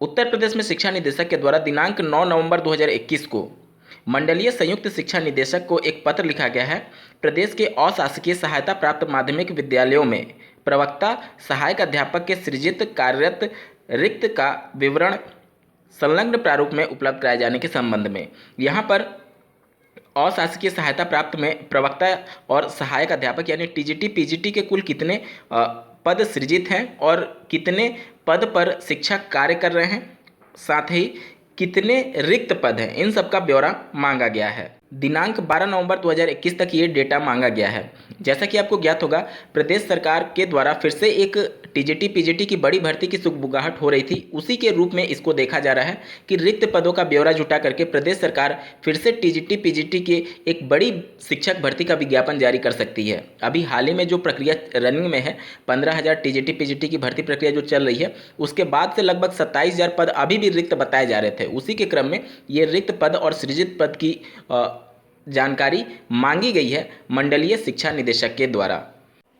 उत्तर प्रदेश में शिक्षा निदेशक के द्वारा दिनांक 9 नवंबर 2021 को मंडलीय संयुक्त शिक्षा निदेशक को एक पत्र लिखा गया है। प्रदेश के अशासकीय सहायता प्राप्त माध्यमिक विद्यालयों में प्रवक्ता सहायक अध्यापक के सृजित कार्यरत रिक्त का विवरण संलग्न प्रारूप में उपलब्ध कराए जाने के संबंध में। यहाँ पर अशासकीय सहायता प्राप्त में प्रवक्ता और सहायक अध्यापक यानी टीजीटी पीजीटी के कुल कितने पद सृजित हैं और कितने पद पर शिक्षक कार्य कर रहे हैं, साथ ही कितने रिक्त पद हैं, इन सब का ब्यौरा मांगा गया है। दिनांक 12 नवंबर 2021 तक ये डेटा मांगा गया है। जैसा कि आपको ज्ञात होगा, प्रदेश सरकार के द्वारा फिर से एक टीजीटी पीजीटी की बड़ी भर्ती की सुगबुगाहट हो रही थी। उसी के रूप में इसको देखा जा रहा है कि रिक्त पदों का ब्यौरा जुटा करके प्रदेश सरकार फिर से टीजीटी पीजीटी के एक बड़ी शिक्षक भर्ती का विज्ञापन जारी कर सकती है। अभी हाल ही में जो प्रक्रिया रनिंग में है, 15,000 टीजीटी पीजीटी की भर्ती प्रक्रिया जो चल रही है, उसके बाद से लगभग 27,000 पद अभी भी रिक्त बताए जा रहे थे। उसी के क्रम में ये रिक्त पद और सृजित पद की जानकारी मांगी गई है मंडलीय शिक्षा निदेशक के द्वारा।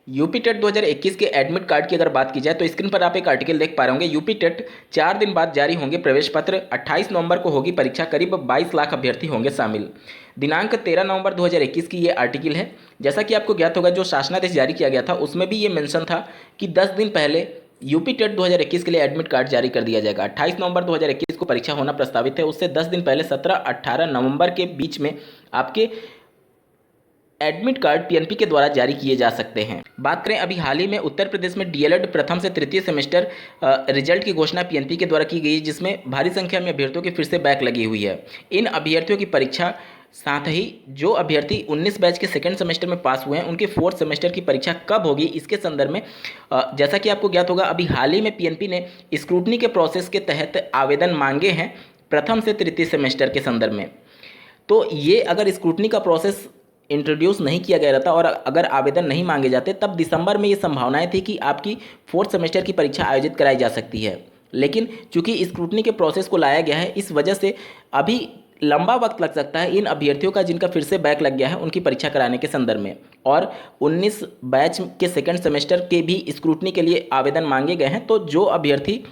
यूपी टेट 2021 के एडमिट कार्ड की अगर बात की जाए तो स्क्रीन पर आप एक आर्टिकल देख पा रहे होंगे। यूपी टेट 4 दिन बाद जारी होंगे प्रवेश पत्र, 28 नवंबर को होगी परीक्षा, करीब 22 लाख अभ्यर्थी होंगे शामिल। दिनांक 13 नवंबर 2021 की ये आर्टिकल है। जैसा कि आपको ज्ञात होगा, जो शासनादेश जारी किया गया था उसमें भी ये मेंशन था कि 10 दिन पहले यूपी टेट 2021 के लिए एडमिट कार्ड जारी कर दिया जाएगा। 28 नवंबर 2021 को परीक्षा होना प्रस्तावित है। उससे 10 दिन पहले 17-18 नवंबर के बीच में आपके एडमिट कार्ड पीएनपी के द्वारा जारी किए जा सकते हैं। बात करें अभी हाल ही में उत्तर प्रदेश में डीएलएड प्रथम से तृतीय सेमेस्टर रिजल्ट की घोषणा पीएनपी के द्वारा की गई, जिसमें भारी संख्या में अभ्यर्थियों की फिर से बैक लगी हुई है। इन अभ्यर्थियों की परीक्षा, साथ ही जो अभ्यर्थी 19 बैच के सेकंड सेमेस्टर में पास हुए हैं उनके 4th सेमेस्टर की परीक्षा कब होगी, इसके संदर्भ में जैसा कि आपको ज्ञात होगा, अभी हाल ही में पीएनपी ने स्क्रूटनी के प्रोसेस के तहत आवेदन मांगे हैं प्रथम से तृतीय सेमेस्टर के संदर्भ में। तो ये अगर स्क्रूटनी का प्रोसेस इंट्रोड्यूस नहीं किया गया रहता और अगर आवेदन नहीं मांगे जाते, तब दिसंबर में ये संभावनाएं थी कि आपकी 4th सेमेस्टर की परीक्षा आयोजित कराई जा सकती है। लेकिन चूंकि स्क्रूटनी के प्रोसेस को लाया गया है, इस वजह से अभी लंबा वक्त लग सकता है इन अभ्यर्थियों का जिनका फिर से बैक लग गया है उनकी परीक्षा कराने के संदर्भ में। और 19 बैच के सेकंड सेमेस्टर के भी स्क्रूटनी के लिए आवेदन मांगे गए हैं। तो जो अभ्यर्थी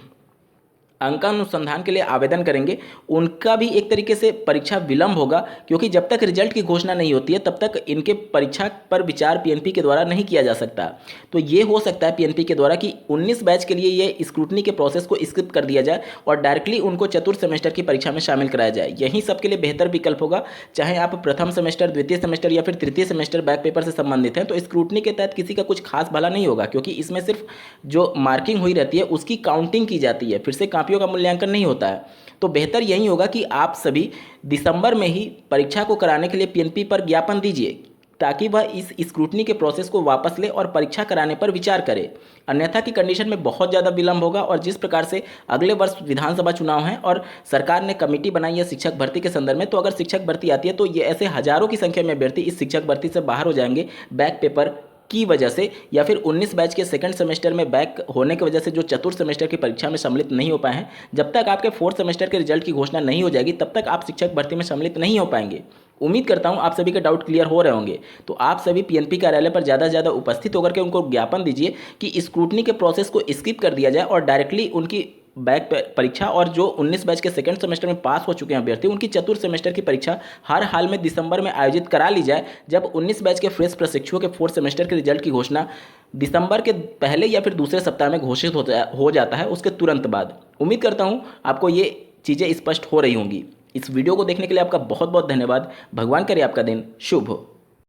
अंकानुसंधान के लिए आवेदन करेंगे उनका भी एक तरीके से परीक्षा विलंब होगा, क्योंकि जब तक रिजल्ट की घोषणा नहीं होती है तब तक इनके परीक्षा पर विचार पीएनपी के द्वारा नहीं किया जा सकता। तो ये हो सकता है पीएनपी के द्वारा कि 19 बैच के लिए ये स्क्रूटनी के प्रोसेस को स्किप कर दिया जाए और डायरेक्टली उनको चतुर्थ सेमेस्टर की परीक्षा में शामिल कराया जाए। यही सबके लिए बेहतर विकल्प होगा। चाहे आप प्रथम सेमेस्टर, द्वितीय सेमेस्टर या फिर तृतीय सेमेस्टर बैक पेपर से संबंधित हैं, तो स्क्रूटनी के तहत किसी का कुछ खास भला नहीं होगा, क्योंकि इसमें सिर्फ जो मार्किंग हुई रहती है उसकी काउंटिंग की जाती है, फिर से का मूल्यांकन नहीं होता है। तो बेहतर यही होगा कि आप सभी दिसंबर में ही परीक्षा को कराने के लिए पीएनपी पर ज्ञापन दीजिए, ताकि वह इस स्क्रूटनी के प्रोसेस को वापस ले और परीक्षा कराने पर विचार करे। अन्यथा की कंडीशन में बहुत ज़्यादा विलंब होगा। और जिस प्रकार से अगले वर्ष विधानसभा चुनाव हैं और सरकार ने कमेटी बनाई है शिक्षक भर्ती के संदर्भ में, तो अगर शिक्षक भर्ती आती है तो ये ऐसे हजारों की संख्या में अभ्यर्थी इस शिक्षक भर्ती से बाहर हो जाएंगे बैक पेपर की वजह से, या फिर 19 बैच के सेकंड सेमेस्टर में बैक होने की वजह से जो चतुर्थ सेमेस्टर की परीक्षा में सम्मिलित नहीं हो पाए हैं। जब तक आपके 4th सेमेस्टर के रिजल्ट की घोषणा नहीं हो जाएगी तब तक आप शिक्षक भर्ती में सम्मिलित नहीं हो पाएंगे। उम्मीद करता हूं आप सभी के डाउट क्लियर हो रहे होंगे। तो आप सभी पीएनपी कार्यालय पर ज़्यादा से ज़्यादा उपस्थित होकर के उनको ज्ञापन दीजिए कि स्क्रूटनी के प्रोसेस को स्किप कर दिया जाए और डायरेक्टली उनकी बैक परीक्षा, और जो 19 बैच के सेकंड सेमेस्टर में पास हो चुके हैं अभ्यर्थी उनकी चतुर्थ सेमेस्टर की परीक्षा हर हाल में दिसंबर में आयोजित करा ली जाए, जब 19 बैच के फ्रेश प्रशिक्षुओं के 4th सेमेस्टर के रिजल्ट की घोषणा दिसंबर के पहले या फिर दूसरे सप्ताह में घोषित हो जाता है, उसके तुरंत बाद। उम्मीद करता हूँ आपको ये चीज़ें स्पष्ट हो रही होंगी। इस वीडियो को देखने के लिए आपका बहुत बहुत धन्यवाद। भगवान करे आपका दिन शुभ हो।